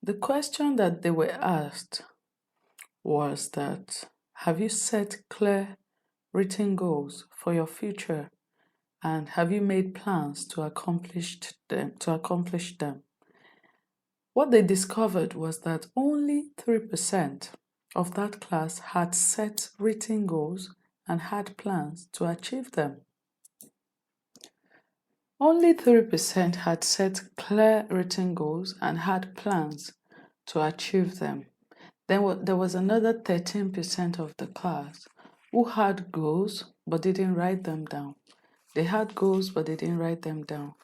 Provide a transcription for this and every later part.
The question that they were asked was that, have you set clear written goals for your future, and have you made plans to accomplish them? What they discovered was that only 3% of that class had set written goals and had plans to achieve them. Only 3% had set clear written goals and had plans to achieve them. Then there was another 13% of the class who had goals but didn't write them down. They had goals but they didn't write them down.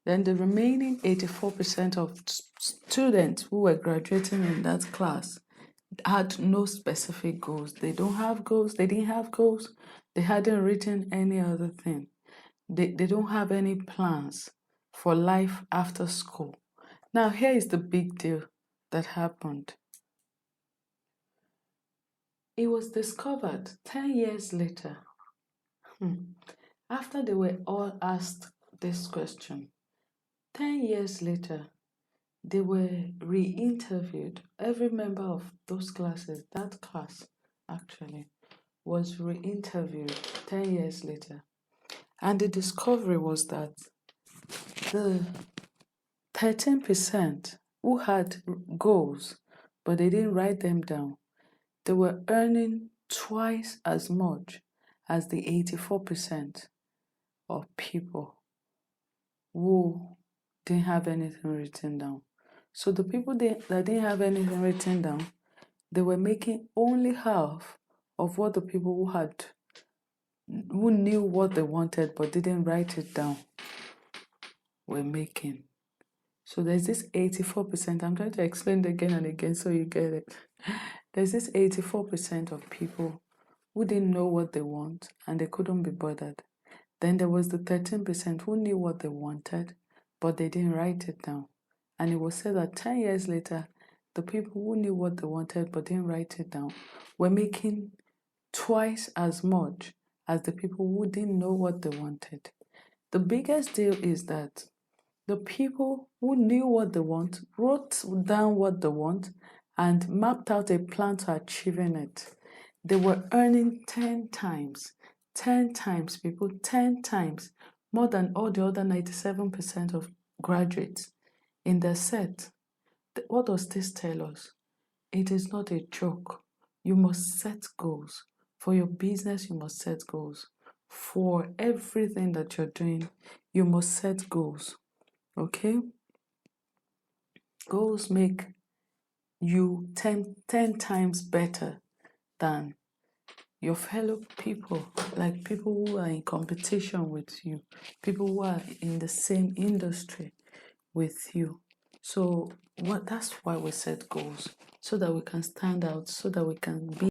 Then the remaining 84% of students who were graduating in that class had no specific goals. They don't have goals, they didn't have goals, they hadn't written any other thing. They don't have any plans for life after school. Now, here is the big deal that happened. It was discovered 10 years later, after they were all asked this question. 10 years later, they were re-interviewed. Every member of those classes, that class actually, was re-interviewed 10 years later. And the discovery was that the 13% who had goals, but they didn't write them down, they were earning twice as much as the 84% of people who didn't have anything written down. So the people that didn't have anything written down, they were making only half of what the people who knew what they wanted but didn't write it down were making. So there's this 84%. I'm trying to explain it again and again so you get it. There's this 84% of people who didn't know what they want and they couldn't be bothered. Then there was the 13% who knew what they wanted, but they didn't write it down. And it was said that 10 years later, the people who knew what they wanted but didn't write it down were making twice as much as the people who didn't know what they wanted. The biggest deal is that the people who knew what they want, wrote down what they want, and mapped out a plan to achieving it. They were earning 10 times, 10 times, people, 10 times more than all the other 97% of graduates in their set. What does this tell us? It is not a joke. You must set goals. For your business, you must set goals. For everything that you're doing, you must set goals. Okay? Goals make you 10 times better than your fellow people, like people who are in competition with you, people who are in the same industry with you. So that's why we set goals, so that we can stand out, so that we can be